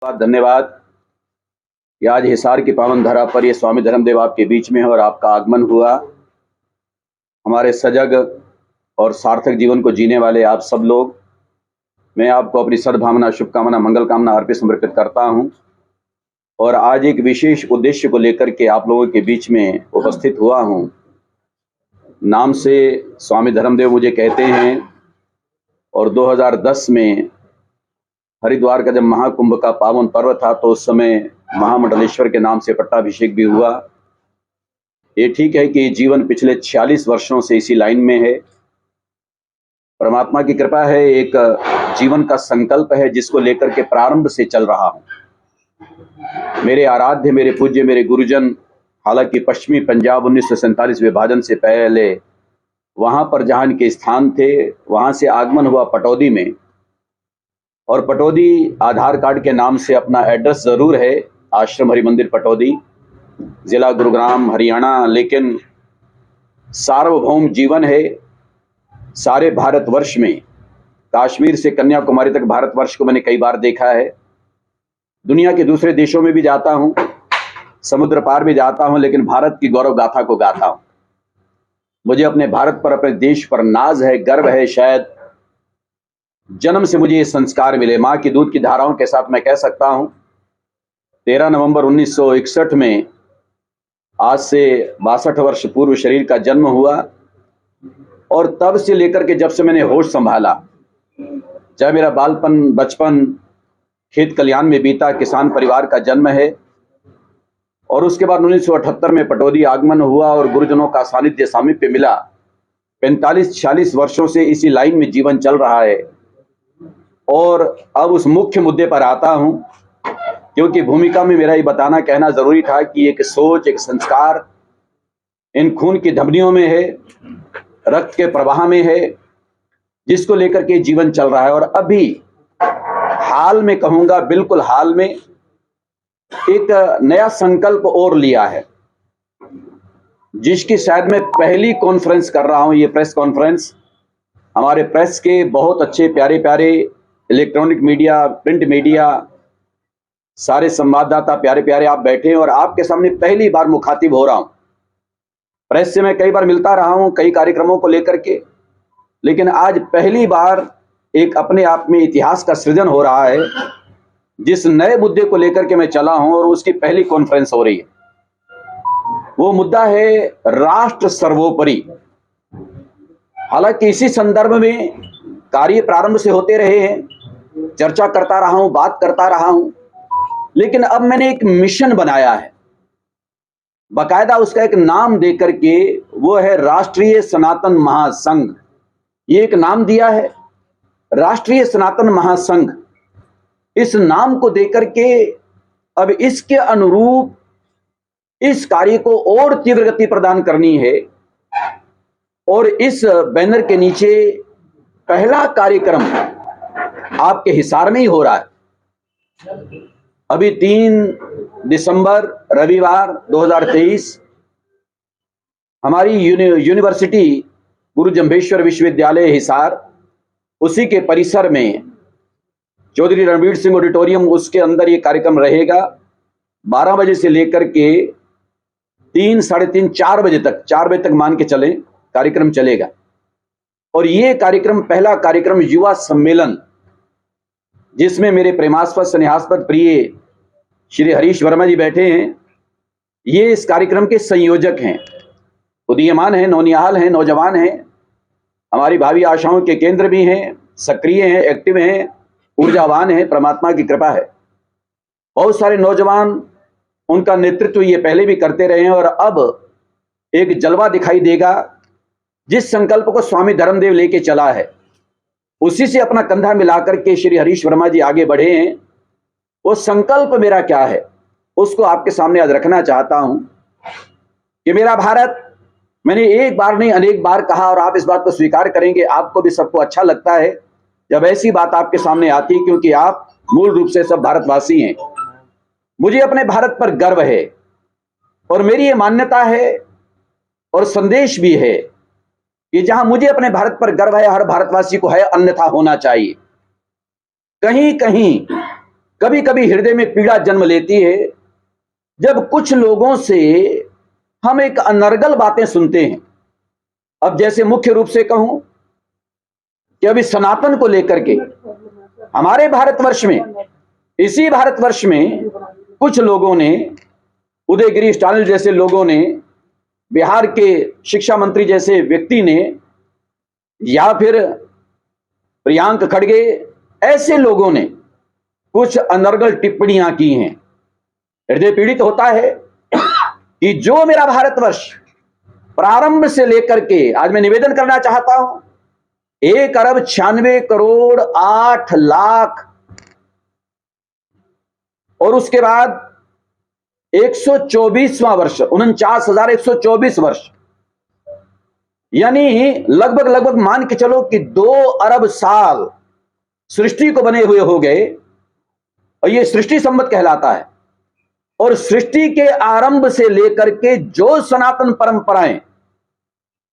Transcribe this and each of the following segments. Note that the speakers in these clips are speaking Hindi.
धन्यवाद कि आज हिसार की पावन धरा पर ये स्वामी धर्मदेव आपके बीच में है और आपका आगमन हुआ। हमारे सजग और सार्थक जीवन को जीने वाले आप सब लोग, मैं आपको अपनी सद्भावना, शुभकामना, मंगल कामना अर्पित समर्पित करता हूं। और आज एक विशेष उद्देश्य को लेकर के आप लोगों के बीच में उपस्थित हुआ हूं। नाम से स्वामी धर्मदेव मुझे कहते हैं और 2010 में हरिद्वार का जब महाकुंभ का पावन पर्व था तो उस समय महामंडलेश्वर के नाम से पट्टाभिषेक भी हुआ। ये ठीक है कि जीवन पिछले 46 वर्षों से इसी लाइन में है। परमात्मा की कृपा है, एक जीवन का संकल्प है जिसको लेकर के प्रारंभ से चल रहा हूं। मेरे आराध्य, मेरे पूज्य, मेरे गुरुजन, हालांकि पश्चिमी पंजाब 1947 विभाजन से पहले वहां पर जहां इनके स्थान थे, वहां से आगमन हुआ पटौदी में। और पटौदी आधार कार्ड के नाम से अपना एड्रेस जरूर है, आश्रम हरि मंदिर पटौदी, जिला गुरुग्राम, हरियाणा, लेकिन सार्वभौम जीवन है सारे भारतवर्ष में। कश्मीर से कन्याकुमारी तक भारतवर्ष को मैंने कई बार देखा है। दुनिया के दूसरे देशों में भी जाता हूं, समुद्र पार भी जाता हूं, लेकिन भारत की गौरव गाथा को गाता हूं। मुझे अपने भारत पर, अपने देश पर नाज है, गर्व है। शायद जन्म से मुझे ये संस्कार मिले। माँ की दूध की धाराओं के साथ मैं कह सकता हूं 13 नवंबर 1961 में, आज से 62 वर्ष पूर्व शरीर का जन्म हुआ। और तब से लेकर के जब से मैंने होश संभाला, चाहे मेरा बालपन, बचपन खेत कल्याण में बीता, किसान परिवार का जन्म है। और उसके बाद 1978 में पटौदी आगमन हुआ और गुरुजनों का सानिध्य, सामीप्य मिला। 45-46 वर्षों से इसी लाइन में जीवन चल रहा है। और अब उस मुख्य मुद्दे पर आता हूं, क्योंकि भूमिका में मेरा ये बताना, कहना जरूरी था कि एक सोच, एक संस्कार इन खून की धमनियों में है, रक्त के प्रवाह में है, जिसको लेकर के जीवन चल रहा है। और अभी हाल में कहूंगा, बिल्कुल हाल में एक नया संकल्प और लिया है, जिसकी शायद मैं पहली कॉन्फ्रेंस कर रहा हूं। ये प्रेस कॉन्फ्रेंस हमारे प्रेस के बहुत अच्छे प्यारे प्यारे इलेक्ट्रॉनिक मीडिया, प्रिंट मीडिया, सारे संवाददाता प्यारे प्यारे आप बैठे हैं और आपके सामने पहली बार मुखातिब हो रहा हूं। प्रेस से मैं कई बार मिलता रहा हूं कई कार्यक्रमों को लेकर के, लेकिन आज पहली बार एक अपने आप में इतिहास का सृजन हो रहा है, जिस नए मुद्दे को लेकर के मैं चला हूं और उसकी पहली कॉन्फ्रेंस हो रही है। वो मुद्दा है राष्ट्र सर्वोपरि। हालांकि इसी संदर्भ में कार्य प्रारंभ से होते रहे हैं, चर्चा करता रहा हूं, बात करता रहा हूं, लेकिन अब मैंने एक मिशन बनाया है, बाकायदा उसका एक नाम देकर के, वो है राष्ट्रीय सनातन महासंघ। ये एक नाम दिया है, राष्ट्रीय सनातन महासंघ। इस नाम को देकर के अब इसके अनुरूप इस कार्य को और तीव्र गति प्रदान करनी है। और इस बैनर के नीचे पहला कार्यक्रम आपके हिसार में ही हो रहा है। अभी 3 दिसंबर रविवार 2023 हमारी यूनिवर्सिटी गुरु जंभेश्वर विश्वविद्यालय हिसार, उसी के परिसर में चौधरी रणवीर सिंह ऑडिटोरियम, उसके अंदर ये कार्यक्रम रहेगा। 12 बजे से लेकर के 3, साढ़े 3, 4 बजे तक, 4 बजे तक मान के चलें कार्यक्रम चलेगा। और ये कार्यक्रम, पहला कार्यक्रम युवा सम्मेलन, जिसमें मेरे प्रेमास्पद, स्नेहास्पद, प्रिय श्री हरीश वर्मा जी बैठे हैं। ये इस कार्यक्रम के संयोजक हैं, उदीयमान हैं, नौनिहाल हैं, नौजवान हैं, हमारी भावी आशाओं के केंद्र भी हैं, सक्रिय हैं, एक्टिव हैं, ऊर्जावान हैं। परमात्मा की कृपा है, बहुत सारे नौजवान, उनका नेतृत्व ये पहले भी करते रहे हैं। और अब एक जलवा दिखाई देगा। जिस संकल्प को स्वामी धर्मदेव लेके चला है, उसी से अपना कंधा मिलाकर के श्री हरीश वर्मा जी आगे बढ़े हैं। वो संकल्प मेरा क्या है, उसको आपके सामने आज रखना चाहता हूं कि मेरा भारत, मैंने एक बार नहीं अनेक बार कहा, और आप इस बात को स्वीकार करेंगे, आपको भी सबको अच्छा लगता है जब ऐसी बात आपके सामने आती है, क्योंकि आप मूल रूप से सब भारतवासी हैं। मुझे अपने भारत पर गर्व है और मेरी ये मान्यता है और संदेश भी है कि जहां मुझे अपने भारत पर गर्व है, हर भारतवासी को है, अन्यथा होना चाहिए। कहीं कहीं कभी कभी हृदय में पीड़ा जन्म लेती है जब कुछ लोगों से हम एक अनर्गल बातें सुनते हैं। अब जैसे मुख्य रूप से कहूं कि अभी सनातन को लेकर के हमारे भारतवर्ष में, इसी भारतवर्ष में कुछ लोगों ने, उदयगिरी स्टालिन जैसे लोगों ने, बिहार के शिक्षा मंत्री जैसे व्यक्ति ने, या फिर प्रियांक खड़गे, ऐसे लोगों ने कुछ अनर्गल टिप्पणियां की हैं। हृदय पीड़ित होता है कि जो मेरा भारतवर्ष प्रारंभ से लेकर के, आज मैं निवेदन करना चाहता हूं, 1,96,08,00,000 और उसके बाद 124वां वर्ष, 49,124 वर्ष, यानी लगभग मान के चलो कि 2 अरब साल सृष्टि को बने हुए हो गए, और यह सृष्टि संवत कहलाता है। और सृष्टि के आरंभ से लेकर के जो सनातन परंपराएं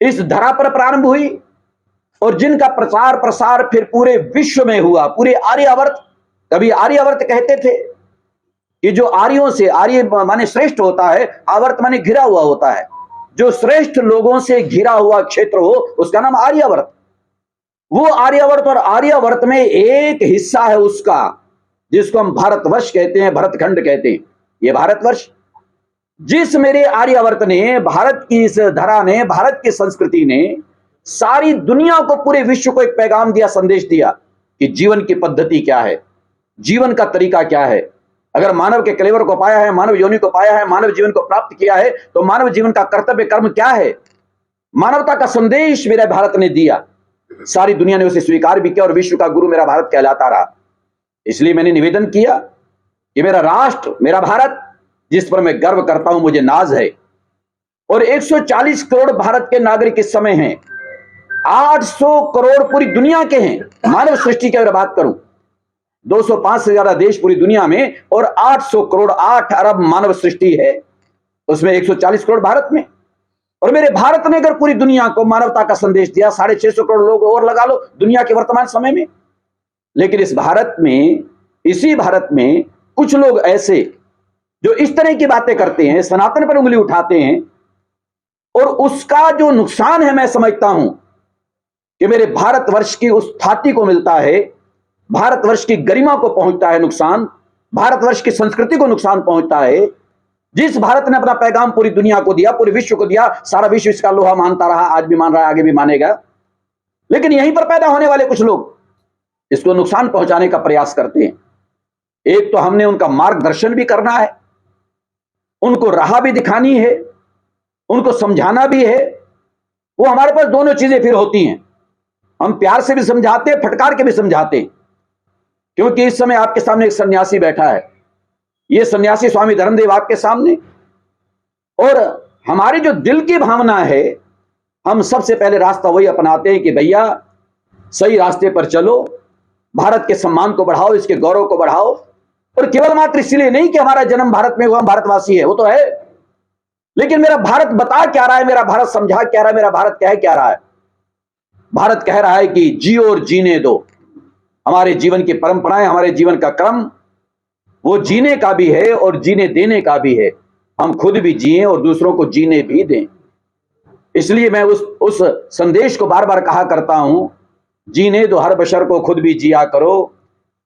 इस धरा पर प्रारंभ हुई और जिनका प्रचार प्रसार फिर पूरे विश्व में हुआ, पूरे आर्यावर्त, कभी आर्यावर्त कहते थे कि जो आर्यों से, आर्य माने श्रेष्ठ होता है, आवर्त माने घिरा हुआ होता है, जो श्रेष्ठ लोगों से घिरा हुआ क्षेत्र हो उसका नाम आर्यावर्त। वो आर्यावर्त, और आर्यावर्त में एक हिस्सा है उसका जिसको हम भारतवर्ष कहते हैं, भरतखंड कहते हैं। ये भारतवर्ष, जिस मेरे आर्यावर्त ने, भारत की इस धरा ने, भारत की संस्कृति ने सारी दुनिया को, पूरे विश्व को एक पैगाम दिया, संदेश दिया कि जीवन की पद्धति क्या है, जीवन का तरीका क्या है। अगर मानव के कलेवर को पाया है, मानव योनि को पाया है, मानव जीवन को प्राप्त किया है, तो मानव जीवन का कर्तव्य कर्म क्या है, मानवता का संदेश मेरे भारत ने दिया। सारी दुनिया ने उसे स्वीकार भी किया और विश्व का गुरु मेरा भारत कहलाता रहा। इसलिए मैंने निवेदन किया कि मेरा राष्ट्र, मेरा भारत, जिस पर मैं गर्व करता हूं, मुझे नाज है, और 140 करोड़ भारत के नागरिक इस समय हैं, 800 करोड़ पूरी दुनिया के हैं। मानव सृष्टि की अगर बात करूं, 205 से ज्यादा देश पूरी दुनिया में, और 800 करोड़, 8 अरब मानव सृष्टि है, उसमें 140 करोड़ भारत में। और मेरे भारत ने अगर पूरी दुनिया को मानवता का संदेश दिया, 650 करोड़ लोग और लगा लो दुनिया के वर्तमान समय में। लेकिन इस भारत में, इसी भारत में कुछ लोग ऐसे जो इस तरह की बातें करते हैं, सनातन पर उंगली उठाते हैं, और उसका जो नुकसान है, मैं समझता हूं कि मेरे भारतवर्ष की उस ख्याति को मिलता है, भारतवर्ष की गरिमा को पहुंचता है नुकसान, भारतवर्ष की संस्कृति को नुकसान पहुंचता है। जिस भारत ने अपना पैगाम पूरी दुनिया को दिया, पूरे विश्व को दिया, सारा विश्व इसका लोहा मानता रहा, आज भी मान रहा है, आगे भी मानेगा। लेकिन यहीं पर पैदा होने वाले कुछ लोग इसको नुकसान पहुंचाने का प्रयास करते हैं। एक तो हमने उनका मार्गदर्शन भी करना है, उनको राह भी दिखानी है, उनको समझाना भी है। वो हमारे पास दोनों चीजें फिर होती हैं, हम प्यार से भी समझाते हैं, फटकार के भी समझाते हैं। क्योंकि इस समय आपके सामने एक सन्यासी बैठा है, ये सन्यासी स्वामी धर्मदेव आपके सामने, और हमारी जो दिल की भावना है, हम सबसे पहले रास्ता वही अपनाते हैं कि भैया सही रास्ते पर चलो, भारत के सम्मान को बढ़ाओ, इसके गौरव को बढ़ाओ। और केवल मात्र इसलिए नहीं कि हमारा जन्म भारत में हुआ, हम भारतवासी है, वो तो है, लेकिन मेरा भारत बता क्या रहा है, मेरा भारत समझा क्या रहा है, मेरा भारत कह क्या रहा है। भारत कह रहा है कि जियो और जीने दो। हमारे जीवन की परंपराएं, हमारे जीवन का क्रम, वो जीने का भी है और जीने देने का भी है। हम खुद भी जिए और दूसरों को जीने भी दें। इसलिए मैं उस संदेश को बार बार कहा करता हूं, जीने दो हर बशर को, खुद भी जिया करो,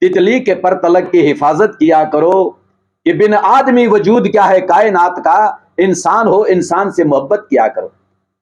तितली के पर तलक की हिफाजत किया करो, कि बिन आदमी वजूद क्या है कायनात का, इंसान हो इंसान से मोहब्बत किया करो।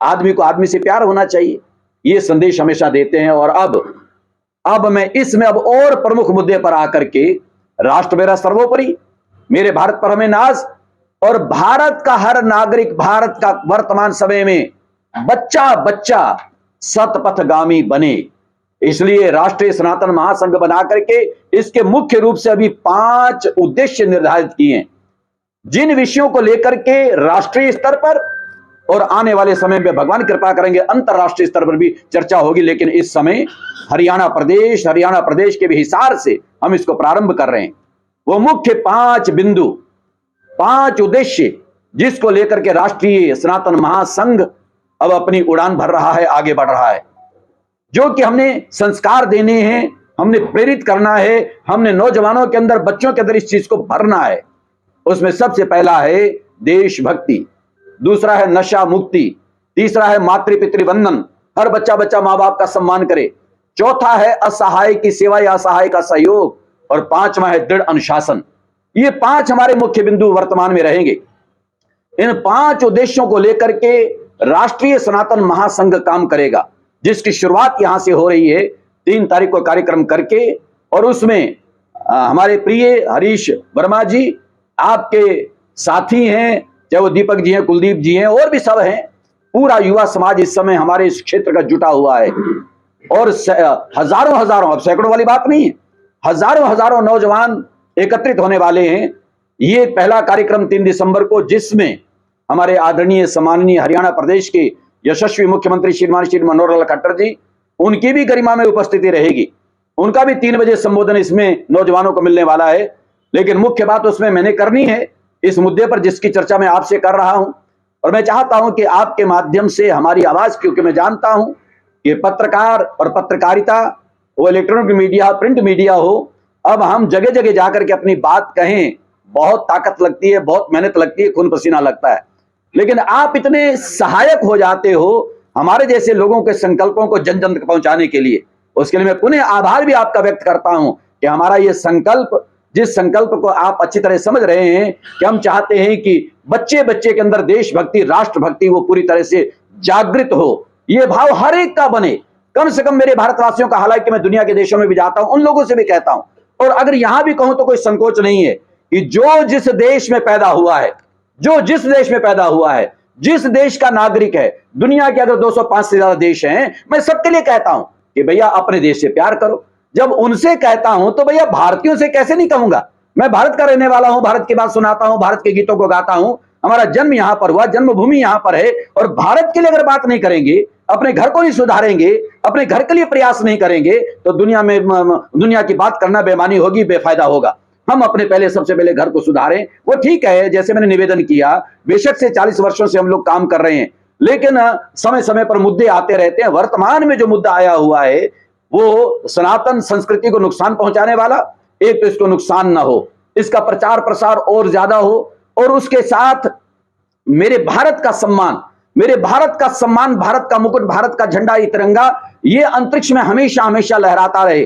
आदमी को आदमी से प्यार होना चाहिए, ये संदेश हमेशा देते हैं। और अब मैं इसमें अब और प्रमुख मुद्दे पर आकर के, राष्ट्र मेरा सर्वोपरि, मेरे भारत पर हमें नाज, और भारत का हर नागरिक, भारत का वर्तमान समय में बच्चा बच्चा सतपथगामी बने। इसलिए राष्ट्रीय सनातन महासंघ बना करके इसके मुख्य रूप से अभी 5 उद्देश्य निर्धारित किए हैं, जिन विषयों को लेकर के राष्ट्रीय स्तर पर और आने वाले समय में भगवान कृपा करेंगे अंतरराष्ट्रीय स्तर पर भी चर्चा होगी। लेकिन इस समय हरियाणा प्रदेश के भी हिसार से हम इसको प्रारंभ कर रहे हैं। वो मुख्य 5 बिंदु, 5 उद्देश्य, जिसको लेकर के राष्ट्रीय सनातन महासंघ अब अपनी उड़ान भर रहा है, आगे बढ़ रहा है। जो कि हमने संस्कार देने हैं, हमने प्रेरित करना है, हमने नौजवानों के अंदर, बच्चों के अंदर इस चीज को भरना है। उसमें सबसे पहला है देशभक्ति, दूसरा है नशा मुक्ति, तीसरा है मातृ पितृवंदन, हर बच्चा बच्चा माँ बाप का सम्मान करे, चौथा है असहाय की सेवा या असहाय का सहयोग, और पांचवा है दृढ़ अनुशासन। ये 5 हमारे मुख्य बिंदु वर्तमान में रहेंगे। इन 5 उद्देश्यों को लेकर के राष्ट्रीय सनातन महासंघ काम करेगा, जिसकी शुरुआत यहां से हो रही है 3 तारीख को कार्यक्रम करके। और उसमें हमारे प्रिय हरीश वर्मा जी आपके साथी हैं, चाहे वो दीपक जी हैं, कुलदीप जी हैं, और भी सब हैं। पूरा युवा समाज इस समय हमारे इस क्षेत्र का जुटा हुआ है, और हजारों हजारों, अब सैकड़ों वाली बात नहीं है, हजारों हजारों नौजवान एकत्रित होने वाले हैं। ये पहला कार्यक्रम 3 दिसंबर को, जिसमें हमारे आदरणीय सम्माननीय हरियाणा प्रदेश के यशस्वी मुख्यमंत्री श्रीमान श्री मनोहर लाल खट्टर जी, उनकी भी गरिमा में उपस्थिति रहेगी। उनका भी 3 बजे संबोधन इसमें नौजवानों को मिलने वाला है। लेकिन मुख्य बात उसमें मैंने करनी है इस मुद्दे पर जिसकी चर्चा मैं आपसे कर रहा हूं, और मैं चाहता हूं कि आपके माध्यम से हमारी आवाज, क्योंकि मैं जानता हूं कि पत्रकार और पत्रकारिता, वो इलेक्ट्रॉनिक मीडिया, प्रिंट मीडिया हो, अब हम जगह जगह जाकर के अपनी बात कहें, बहुत ताकत लगती है, बहुत मेहनत लगती है, खून पसीना लगता है। लेकिन आप इतने सहायक हो जाते हो हमारे जैसे लोगों के संकल्पों को जन जन तक पहुंचाने के लिए। उसके लिए मैं पुनः आभार भी आपका व्यक्त करता हूं कि हमारा ये संकल्प, जिस संकल्प को आप अच्छी तरह समझ रहे हैं कि हम चाहते हैं कि बच्चे बच्चे के अंदर देशभक्ति, राष्ट्रभक्ति वो पूरी तरह से जागृत हो, ये भाव हर एक का बने, कम से कम मेरे भारतवासियों का। हालांकि मैं दुनिया के देशों में भी जाता हूं, उन लोगों से भी कहता हूं, और अगर यहां भी कहूं तो कोई संकोच नहीं है कि जो जिस देश में पैदा हुआ है, जो जिस देश में पैदा हुआ है, जिस देश का नागरिक है, दुनिया के अगर 205 से ज्यादा देश हैं, मैं सबके लिए कहता हूं कि भैया अपने देश से प्यार करो। जब उनसे कहता हूं तो भैया भारतीयों से कैसे नहीं कहूंगा। मैं भारत का रहने वाला हूं, भारत की बात सुनाता हूं, भारत के गीतों को गाता हूं, हमारा जन्म यहां पर हुआ, जन्मभूमि यहां पर है। और भारत के लिए अगर बात नहीं करेंगे, अपने घर को नहीं सुधारेंगे, अपने घर के लिए प्रयास नहीं करेंगे, तो दुनिया की बात करना बेमानी होगी, बेफायदा होगा। हम अपने पहले, सबसे पहले घर को सुधारें। वो ठीक है, जैसे मैंने निवेदन किया, बेशक से 40 वर्षों से हम लोग काम कर रहे हैं, लेकिन समय समय पर मुद्दे आते रहते हैं। वर्तमान में जो मुद्दा आया हुआ है वो सनातन संस्कृति को नुकसान पहुंचाने वाला। एक तो इसको नुकसान ना हो, इसका प्रचार प्रसार और ज्यादा हो, और उसके साथ मेरे भारत का सम्मान, मेरे भारत का सम्मान, भारत का मुकुट, भारत का झंडा, ये तिरंगा, ये अंतरिक्ष में हमेशा हमेशा लहराता रहे।